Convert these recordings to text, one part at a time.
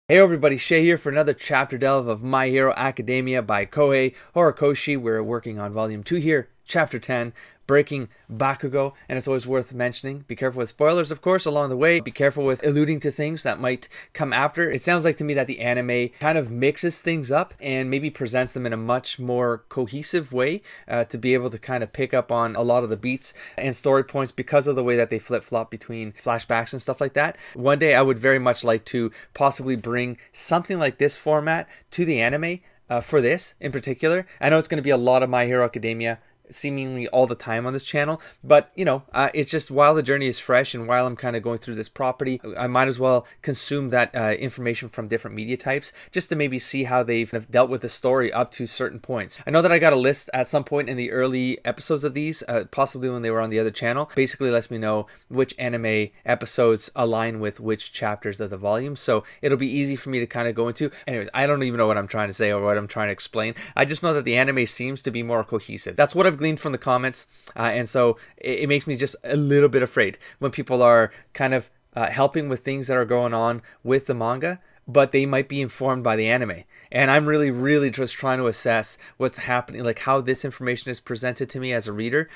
Hey everybody, Shay here for another chapter delve of My Hero Academia by Kohei Horikoshi. We're working on volume 2 here, chapter 10, breaking Bakugo, and it's always worth mentioning. Be careful with spoilers, of course, along the way. Be careful with alluding to things that might come after. It sounds like to me that the anime kind of mixes things up and maybe presents them in a much more cohesive way to be able to kind of pick up on a lot of the beats and story points because of the way that they flip-flop between flashbacks and stuff like that. One day I would very much like to possibly bring something like this format to the anime for this in particular. I know it's going to be a lot of My Hero Academia seemingly all the time on this channel, but it's just while the journey is fresh and while I'm kind of going through this property, I might as well consume that information from different media types just to maybe see how they've dealt with the story up to certain points. I know that I got a list at some point in the early episodes of these, possibly when they were on the other channel. Basically lets me know which anime episodes align with which chapters of the volume, so it'll be easy for me to kind of go into. Anyways, I don't even know what I'm trying to say or what I'm trying to explain. I just know that the anime seems to be more cohesive. That's what I've gleaned from the comments, and so it makes me just a little bit afraid when people are kind of helping with things that are going on with the manga, but they might be informed by the anime. And I'm really just trying to assess what's happening, like how this information is presented to me as a reader,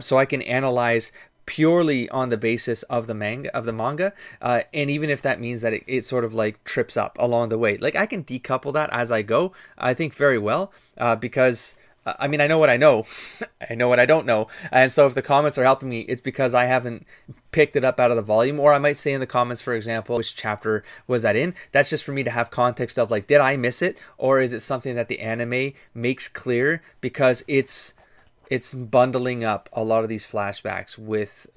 so I can analyze purely on the basis of the manga, and even if that means that it sort of like trips up along the way, like I can decouple that as I go, I think very well, because I mean, I know what I know. I know what I don't know. And so if the comments are helping me, it's because I haven't picked it up out of the volume. Or I might say in the comments, for example, which chapter was that in? That's just for me to have context of like, did I miss it? Or is it something that the anime makes clear because it's bundling up a lot of these flashbacks with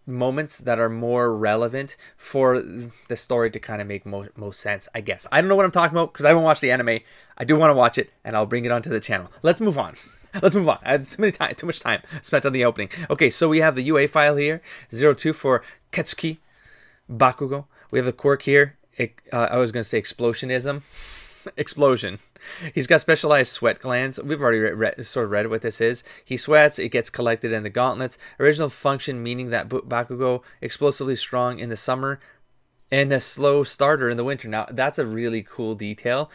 moments that are more relevant for the story to kind of make most sense, I guess. I don't know what I'm talking about because I haven't watched the anime. I do want to watch it, and I'll bring it onto the channel. Let's move on. Let's move on. I had too much time spent on the opening. Okay, so we have the UA file here, 02 for Ketsuki Bakugo. We have the quirk here. I was going to say explosionism. Explosion. He's got specialized sweat glands. We've already read what this is. He sweats, it gets collected in the gauntlets. Original function meaning that Bakugo explosively strong in the summer and a slow starter in the winter. Now, that's a really cool detail,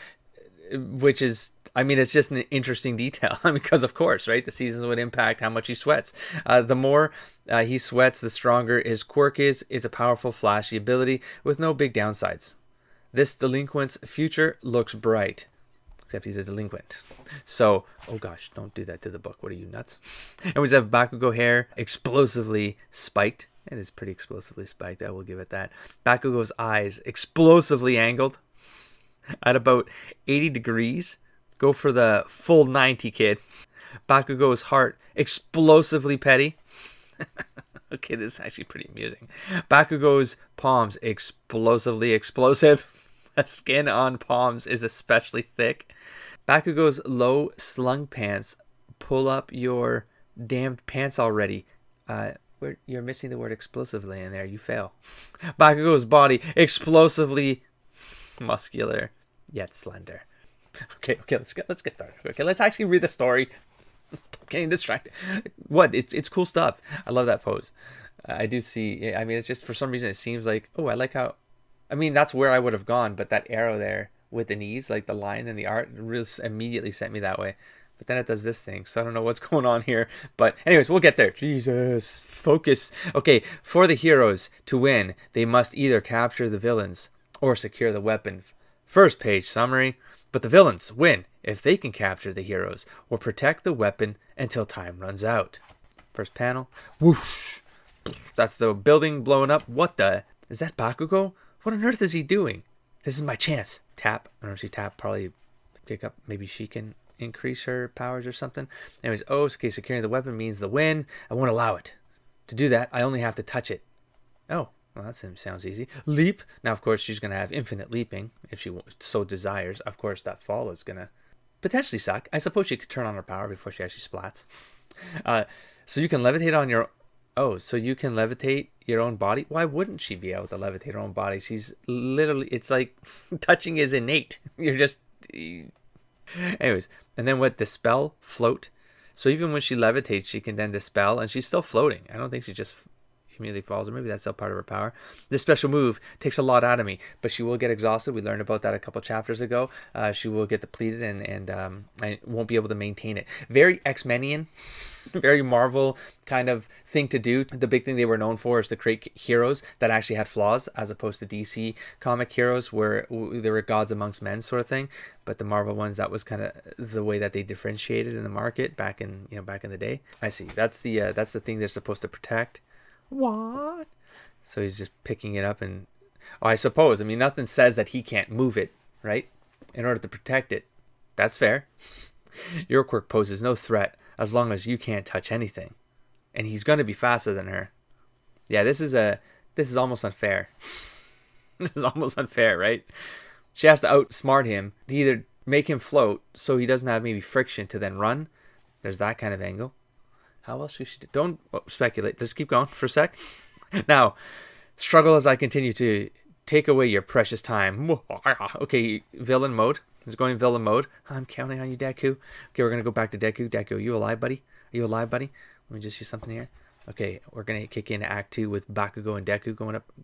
which is, I mean, it's just an interesting detail because, of course, right, the seasons would impact how much he sweats. The more he sweats, the stronger his quirk is. It's a powerful, flashy ability with no big downsides. This delinquent's future looks bright. Except he's a delinquent. So, oh gosh, don't do that to the book. What are you, nuts? And we have Bakugo hair explosively spiked. It is pretty explosively spiked, I will give it that. Bakugo's eyes explosively angled at about 80 degrees. Go for the full 90, kid. Bakugo's heart explosively petty. Okay, this is actually pretty amusing. Bakugo's palms explosively explosive. The skin on palms is especially thick. Bakugo's low slung pants pull up your damned pants already. You're missing the word explosively in there. You fail. Bakugo's body explosively muscular yet slender. Okay, let's get started. Okay, let's actually read the story. Stop getting distracted. What? It's cool stuff. I love that pose. I do see. I mean, it's just for some reason it seems like, oh, I like how. I mean, that's where I would have gone, but that arrow there with the knees, like the line and the art, really immediately sent me that way. But then it does this thing, so I don't know what's going on here. But anyways, we'll get there. Jesus, focus. Okay, for the heroes to win, they must either capture the villains or secure the weapon. First page summary. But the villains win if they can capture the heroes or protect the weapon until time runs out. First panel. Whoosh. That's the building blowing up. What the? Is that Bakugo? What on earth is he doing? This is my chance. Tap. I don't know if she tap. Probably pick up. Maybe she can increase her powers or something. Anyways, okay, securing the weapon means the win. I won't allow it. To do that, I only have to touch it. Oh, well, that sounds easy. Leap. Now, of course, she's going to have infinite leaping if she so desires. Of course, that fall is going to potentially suck. I suppose she could turn on her power before she actually splats. So you can levitate on your... Oh, so you can levitate your own body? Why wouldn't she be able to levitate her own body? She's literally, it's like touching is innate. You're just... Anyways, and then what? Dispel, float. So even when she levitates, she can then dispel, and she's still floating. I don't think she just immediately falls, or maybe that's still part of her power. This special move takes a lot out of me, but she will get exhausted. We learned about that a couple chapters ago. She will get depleted and I won't be able to maintain it. Very X-Menian, very Marvel kind of thing to do. The big thing they were known for is to create heroes that actually had flaws, as opposed to DC comic heroes where they were gods amongst men sort of thing. But the Marvel ones, that was kind of the way that they differentiated in the market back in the day. I see. That's the thing they're supposed to protect. What? So he's just picking it up and, oh, I suppose. I mean, nothing says that he can't move it, right? In order to protect it. That's fair. Your quirk poses no threat as long as you can't touch anything. And he's going to be faster than her. Yeah, this is almost unfair. This is almost unfair, right? She has to outsmart him to either make him float so he doesn't have maybe friction to then run. There's that kind of angle. How else should she do? Don't speculate. Just keep going for a sec. Now, struggle as I continue to take away your precious time. Okay, villain mode. He's going villain mode. I'm counting on you, Deku. Okay, we're going to go back to Deku. Deku, are you alive, buddy? Are you alive, buddy? Let me just use something here. Okay, we're going to kick into Act 2 with Bakugo and Deku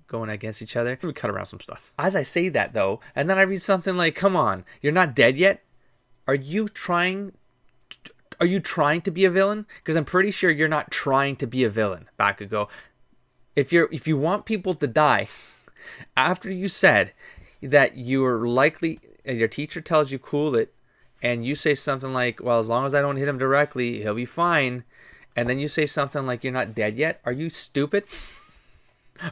going against each other. Let me cut around some stuff. As I say that, though, and then I read something like, come on, you're not dead yet? Are you trying to be a villain? Because I'm pretty sure you're not trying to be a villain, Bakugo. If you want people to die, after you said that you're likely, your teacher tells you cool it, and you say something like, well, as long as I don't hit him directly, he'll be fine. And then you say something like, you're not dead yet? Are you stupid?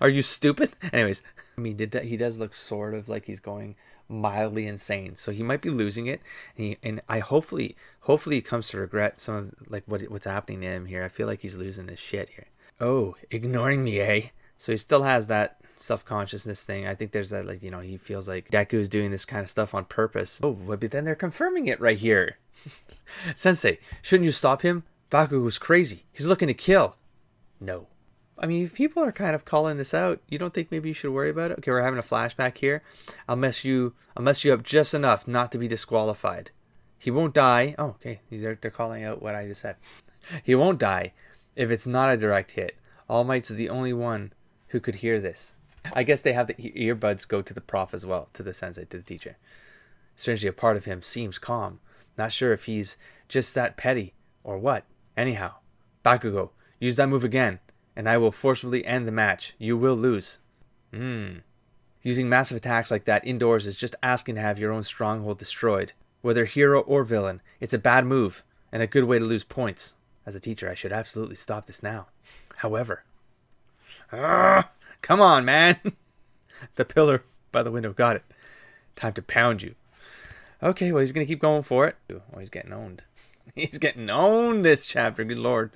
Are you stupid? Anyways, I mean, he does look sort of like he's going mildly insane. So he might be losing it. And I hopefully he comes to regret some of like what's happening to him here. I feel like he's losing his shit here. Oh, ignoring me, eh? So he still has that self-consciousness thing. I think there's that, like, he feels like Deku is doing this kind of stuff on purpose. Oh, but then they're confirming it right here. Sensei, shouldn't you stop him? Bakugo's crazy. He's looking to kill. No. I mean, if people are kind of calling this out, you don't think maybe you should worry about it? Okay, we're having a flashback here. I'll mess you up just enough not to be disqualified. He won't die. Oh, okay. They're calling out what I just said. He won't die if it's not a direct hit. All Might's the only one who could hear this. I guess they have the earbuds go to the prof as well, to the sensei, to the teacher. Strangely, a part of him seems calm. Not sure if he's just that petty or what. Anyhow, Bakugo, use that move again, and I will forcefully end the match. You will lose. Using massive attacks like that indoors is just asking to have your own stronghold destroyed. Whether hero or villain, it's a bad move, and a good way to lose points. As a teacher, I should absolutely stop this now. However... come on, man. The pillar by the window. Got it. Time to pound you. Okay, well, he's going to keep going for it. Oh, he's getting owned. He's getting owned this chapter. Good Lord.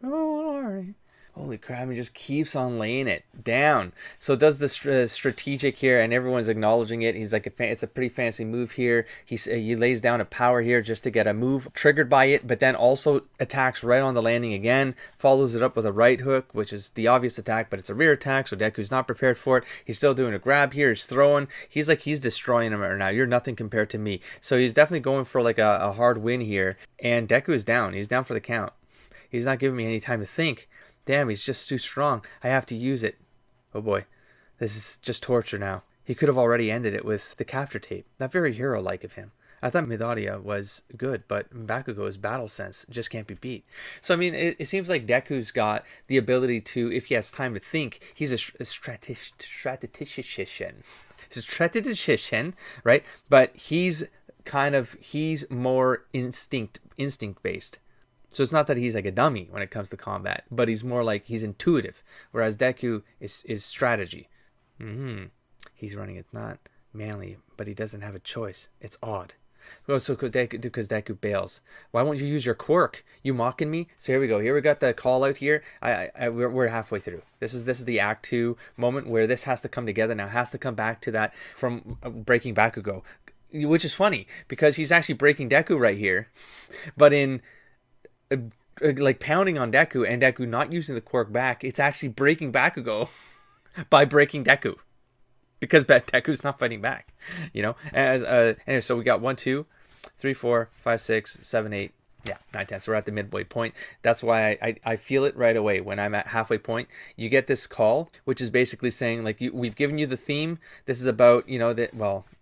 Oh, Lord. Holy crap, he just keeps on laying it down. So does the strategic here, and everyone's acknowledging it. He's like, it's a pretty fancy move here. He lays down a power here just to get a move triggered by it, but then also attacks right on the landing again. Follows it up with a right hook, which is the obvious attack, but it's a rear attack, so Deku's not prepared for it. He's still doing a grab here. He's throwing. He's destroying him right now. You're nothing compared to me. So he's definitely going for like a hard win here, and Deku is down. He's down for the count. He's not giving me any time to think. Damn, he's just too strong. I have to use it. Oh boy. This is just torture now. He could have already ended it with the capture tape. Not very hero-like of him. I thought Midoriya was good, but Bakugo's battle sense just can't be beat. So, I mean, it seems like Deku's got the ability to, if he has time to think, he's a strategician. He's a strategician, right? But he's more instinct-based. So it's not that he's like a dummy when it comes to combat, but he's more like he's intuitive, whereas Deku is strategy. He's running. It's not manly, but he doesn't have a choice. It's odd. Well, so because Deku bails. Why won't you use your quirk? You mocking me? So here we go. Here we got the call out here. We're halfway through. This is the Act 2 moment where this has to come together now. It has to come back to that from breaking Bakugo, which is funny because he's actually breaking Deku right here, but in like pounding on Deku and Deku not using the quirk back, it's actually breaking Bakugo by breaking Deku because Deku's not fighting back, Anyway, so we got 1, 2, 3, 4, 5, 6, 7, 8, Yeah, 9/10. So we're at the midway point. That's why I feel it right away when I'm at halfway point. You get this call, which is basically saying like we've given you the theme. This is about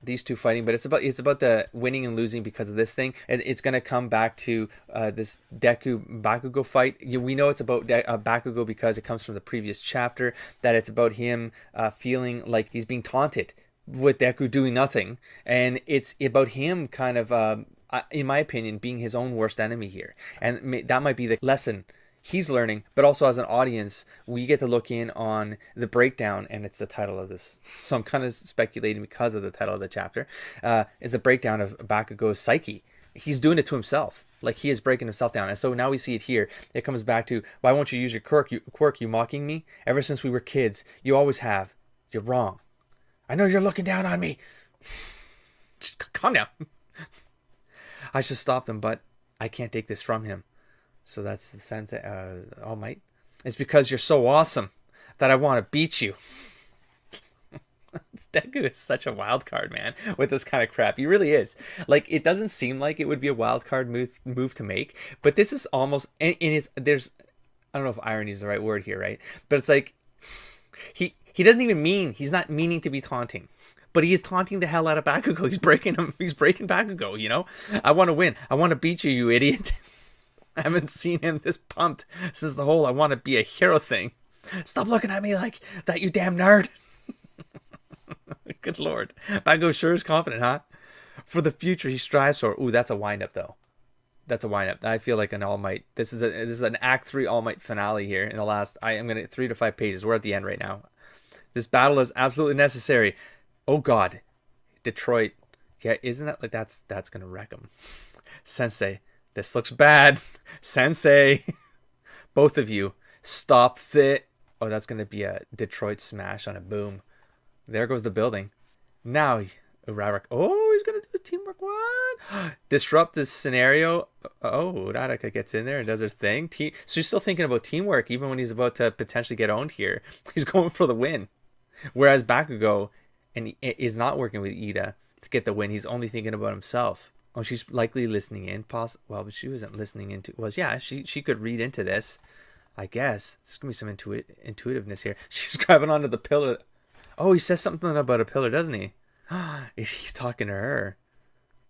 these two fighting, but it's about the winning and losing because of this thing. And it's gonna come back to this Deku Bakugo fight. We know it's about Bakugo because it comes from the previous chapter. That it's about him feeling like he's being taunted with Deku doing nothing, and it's about him kind of. In my opinion, being his own worst enemy here. And that might be the lesson he's learning, but also as an audience, we get to look in on the breakdown, and it's the title of this. So I'm kind of speculating because of the title of the chapter. It's a breakdown of Bakugo's psyche. He's doing it to himself. Like he is breaking himself down. And so now we see it here. It comes back to, why won't you use your quirk, you mocking me? Ever since we were kids, you always have. You're wrong. I know you're looking down on me. Just calm down. I should stop them, but I can't take this from him. So that's the sense, All Might. It's because you're so awesome that I want to beat you. Deku is such a wild card, man, with this kind of crap. He really is. Like, it doesn't seem like it would be a wild card move to make, but this is almost, and there's, I don't know if irony is the right word here, right? But it's like, he doesn't even he's not meaning to be taunting. But he is taunting the hell out of Bakugo. He's breaking him. He's breaking Bakugo, you know? I want to win. I want to beat you, you idiot. I haven't seen him this pumped since the whole I want to be a hero thing. Stop looking at me like that, you damn nerd. Good lord. Bakugo sure is confident, huh? For the future he strives for. Ooh, that's a wind-up, though. That's a wind-up. I feel like an All Might. This is an Act 3 All Might finale here in the last... I am going to 3 to 5 pages. We're at the end right now. This battle is absolutely necessary. Oh God, Detroit. Yeah, isn't that like that's gonna wreck him. Sensei, this looks bad. Sensei, both of you, stop the. Oh, that's gonna be a Detroit smash on a boom. There goes the building. Now, Urarak. Oh, he's gonna do his teamwork. What? Disrupt this scenario. Oh, Uraraka gets in there and does her thing. So he's still thinking about teamwork even when he's about to potentially get owned here. He's going for the win. Whereas Bakugo. And he is not working with Ida to get the win. He's only thinking about himself. Oh, she's likely listening in. Well, but she wasn't listening into... Well, yeah, she could read into this, I guess. There's going to be some intuitiveness here. She's grabbing onto the pillar. Oh, he says something about a pillar, doesn't he? He's talking to her.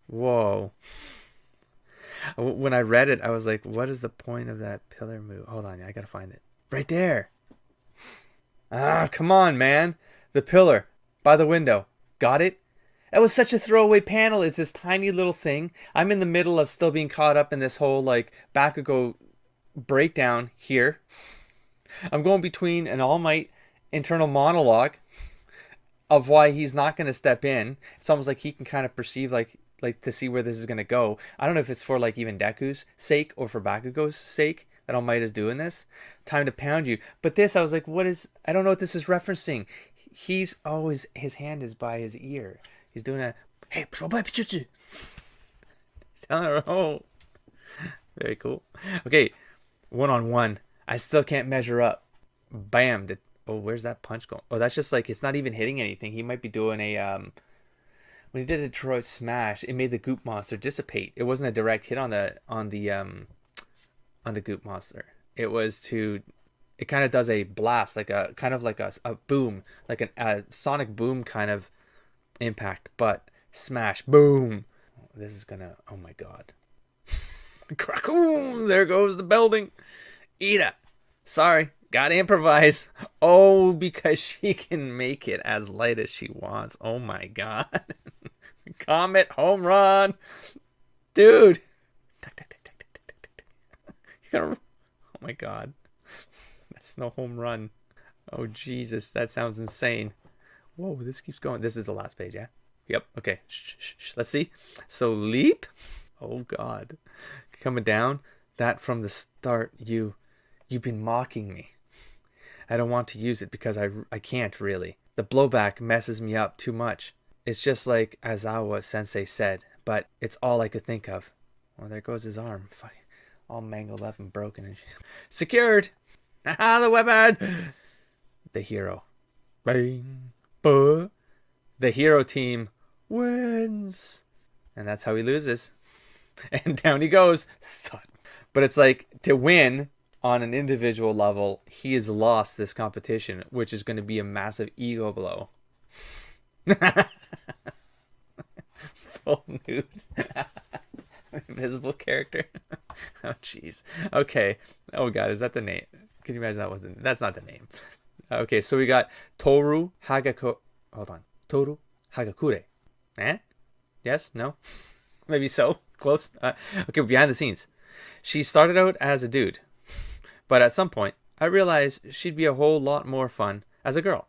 Whoa. When I read it, I was like, what is the point of that pillar move? Hold on, I got to find it. Right there. Ah, come on, man. The pillar. By the window. Got it? That was such a throwaway panel. It's this tiny little thing. I'm in the middle of still being caught up in this whole like Bakugo breakdown here. I'm going between an All Might internal monologue of why he's not going to step in. It's almost like he can kind of perceive like to see where this is going to go. I don't know if it's for like even Deku's sake or for Bakugo's sake that All Might is doing this. Time to pound you. But this, I was like, I don't know what this is referencing. He's always, his hand is by his ear. He's doing a, hey, he's telling her, oh. Very cool. Okay, 1-on-1. I still can't measure up. Bam. Where's that punch going? Oh, that's just like, it's not even hitting anything. He might be doing a, when he did a Detroit smash, it made the goop monster dissipate. It wasn't a direct hit on the goop monster. It was to... It kind of does a blast, like a kind of like a boom, like a sonic boom kind of impact, but smash, boom. This is gonna, oh my God. Cracoom, there goes the building. Ida, sorry, gotta improvise. Oh, because she can make it as light as she wants. Oh my God. Comet home run. Dude. You're gonna, oh my God. That's no home run. Oh, Jesus. That sounds insane. Whoa, this keeps going. This is the last page, yeah? Yep. Okay. Shh. Let's see. So, leap. Oh, God. Coming down. That from the start, you've been mocking me. I don't want to use it because I can't, really. The blowback messes me up too much. It's just like Aizawa Sensei said, but it's all I could think of. Well, there goes his arm. Fuck. All mangled up and broken and shit. Secured! Ah, the weapon! The hero. Bang! The hero team wins! And that's how he loses. And down he goes. Thud. But it's like, to win on an individual level, he has lost this competition, which is going to be a massive ego blow. Full news. Invisible character. Oh jeez. Okay. Oh god, is that the name? Can you imagine that wasn't? That's not the name. Okay, so we got Toru Hagako. Hold on. Toru Hagakure. Eh? Yes? No? Maybe so. Close. Okay, behind the scenes. She started out as a dude, but at some point, I realized she'd be a whole lot more fun as a girl.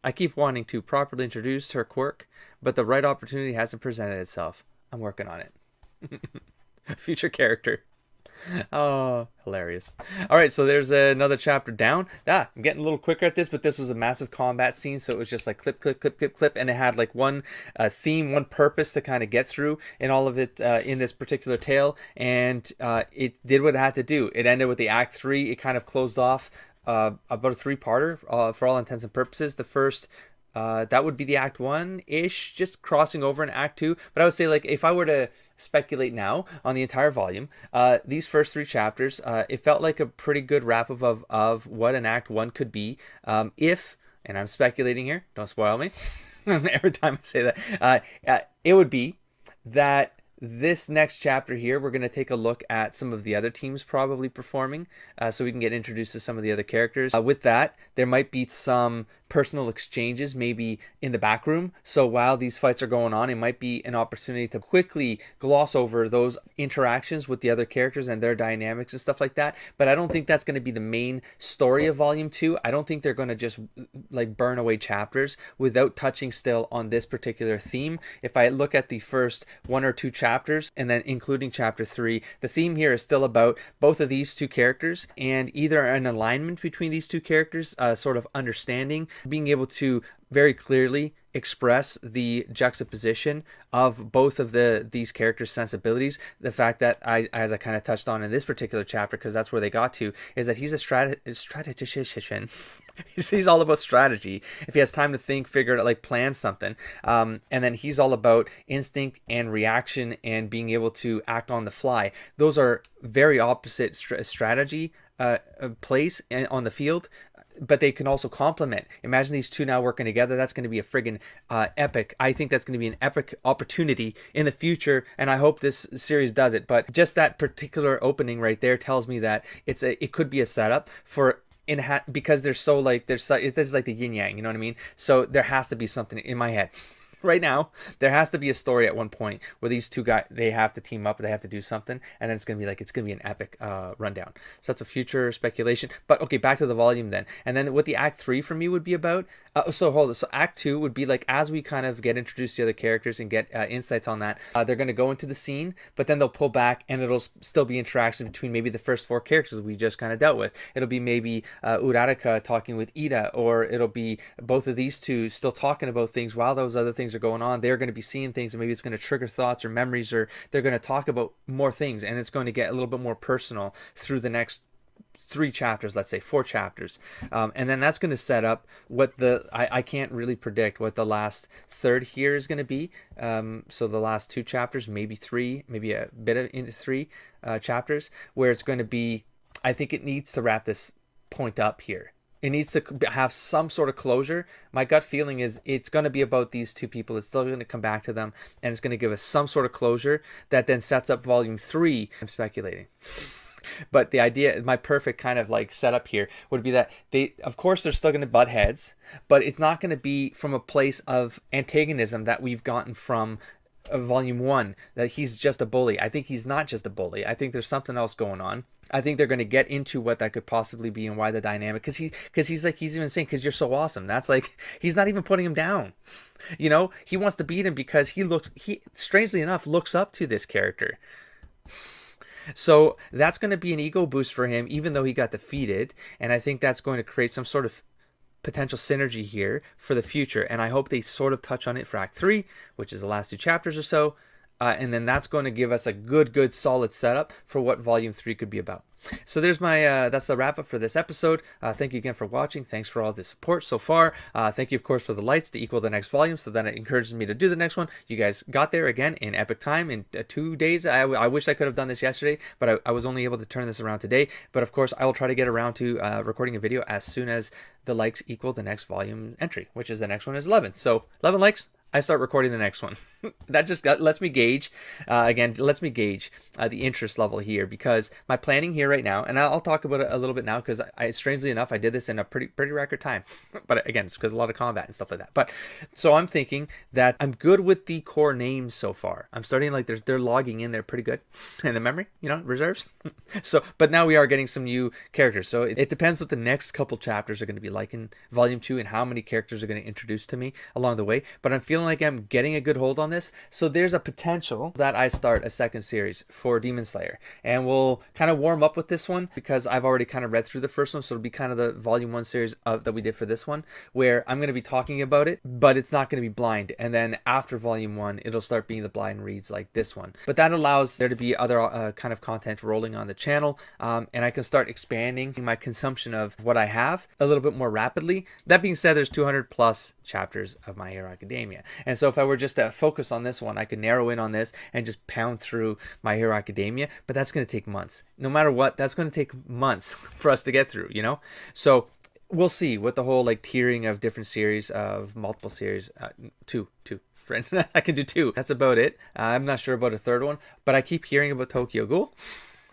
I keep wanting to properly introduce her quirk, but the right opportunity hasn't presented itself. I'm working on it. Future character. Oh, hilarious. All right, so there's another chapter down. I'm getting a little quicker at this, but this was a massive combat scene, so it was just like clip, clip, clip, clip, clip, and it had like one theme, one purpose to kind of get through in all of it in this particular tale, and it did what it had to do. It ended with the Act 3. It kind of closed off about a three-parter for all intents and purposes. The first... that would be the Act 1-ish, just crossing over in Act 2. But I would say, like, if I were to speculate now on the entire volume, these first three chapters, it felt like a pretty good wrap-up of what an Act 1 could be. If, and I'm speculating here, don't spoil me, every time I say that, it would be that this next chapter here, we're going to take a look at some of the other teams probably performing, so we can get introduced to some of the other characters. With that, there might be some personal exchanges maybe in the back room. So while these fights are going on, it might be an opportunity to quickly gloss over those interactions with the other characters and their dynamics and stuff like that. But I don't think that's going to be the main story of Volume 2. I don't think they're going to just like burn away chapters without touching still on this particular theme. If I look at the first one or two chapters and then including chapter 3, the theme here is still about both of these two characters and either an alignment between these two characters, sort of understanding, being able to very clearly express the juxtaposition of both of these characters' sensibilities. The fact that, as I kind of touched on in this particular chapter, because that's where they got to, is that he's a strategician. He's all about strategy. If he has time to think, figure it out, like plan something. And then he's all about instinct and reaction and being able to act on the fly. Those are very opposite strategy plays on the field, but they can also complement. Imagine these two now working together. That's going to be a friggin' epic. I think that's going to be an epic opportunity in the future, and I hope this series does it. But just that particular opening right there tells me that it could be a setup for because they're so like this is like the yin yang. You know what I mean? So there has to be something in my head. Right now, there has to be a story at one point where these two guys, they have to team up, they have to do something, and then it's going to be an epic rundown. So that's a future speculation. But okay, back to the volume then. And then what the Act 3 for me would be about, so Act 2 would be like, as we kind of get introduced to the other characters and get insights on that, they're going to go into the scene, but then they'll pull back and it'll still be interaction between maybe the first four characters we just kind of dealt with. It'll be maybe Uraraka talking with Ida, or it'll be both of these two still talking about things while those other things are going on. They're going to be seeing things, and maybe it's going to trigger thoughts or memories, or they're going to talk about more things, and it's going to get a little bit more personal through the next 3 chapters, let's say 4 chapters, and then that's going to set up what I can't really predict what the last third here is going to be. So the last 2 chapters, maybe 3, maybe a bit into 3 chapters, where it's going to be, I think it needs to wrap this point up here. It needs to have some sort of closure. My gut feeling is it's going to be about these two people. It's still going to come back to them, and it's going to give us some sort of closure that then sets up Volume 3. I'm speculating. But the idea, my perfect kind of like setup here would be that of course, they're still going to butt heads, but it's not going to be from a place of antagonism that we've gotten from Volume 1, that he's just a bully. I think he's not just a bully. I think there's something else going on. I think they're going to get into what that could possibly be and why the dynamic, because he's even saying, because you're so awesome. That's like, he's not even putting him down. You know, he wants to beat him because he strangely enough looks up to this character. So that's going to be an ego boost for him, even though he got defeated. And I think that's going to create some sort of potential synergy here for the future. And I hope they sort of touch on it for Act 3, which is the last 2 chapters or so. and then that's going to give us a good solid setup for what volume 3 could be about. So there's my that's the wrap up for this episode. Thank you again for watching. Thanks for all the support so far. Thank you, of course, for the lights to equal the next volume, so that it encourages me to do the next one. You guys got there again in epic time in 2 days. I wish I could have done this yesterday, but I was only able to turn this around today. But of course, I will try to get around to recording a video as soon as the likes equal the next volume entry, which is the next one is 11. So 11 likes, I start recording the next one. that lets me gauge, the interest level here, because my planning here right now, and I'll talk about it a little bit now, because strangely enough, I did this in a pretty record time. But again, it's because a lot of combat and stuff like that. But so I'm thinking that I'm good with the core names so far. I'm starting like they're logging in there pretty good in the memory, reserves. So, but now we are getting some new characters. So it depends what the next couple chapters are going to be like in volume 2 and how many characters are going to introduce to me along the way. But I'm feeling like I'm getting a good hold on this. So there's a potential that I start a second series for Demon Slayer, and we'll kind of warm up with this one because I've already kind of read through the first one. So it'll be kind of the volume 1 series that we did for this one, where I'm going to be talking about it, but it's not going to be blind. And then after volume 1, it'll start being the blind reads like this one. But that allows there to be other kind of content rolling on the channel, and I can start expanding my consumption of what I have a little bit more rapidly. That being said, there's 200 plus chapters of My Hero Academia. And so if I were just to focus on this one, I could narrow in on this and just pound through My Hero Academia, but that's going to take months. No matter what, that's going to take months for us to get through, So we'll see what the whole like tiering of different series, of multiple series, two, friend. I can do 2. That's about it. I'm not sure about a third one, but I keep hearing about Tokyo Ghoul.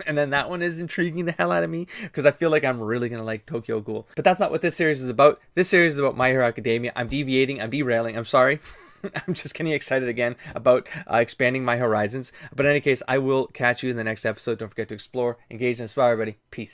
And then that one is intriguing the hell out of me because I feel like I'm really going to like Tokyo Ghoul. But that's not what this series is about. This series is about My Hero Academia. I'm deviating. I'm derailing. I'm sorry. I'm just getting excited again about expanding my horizons. But in any case, I will catch you in the next episode. Don't forget to explore, engage, and inspire, everybody. Peace.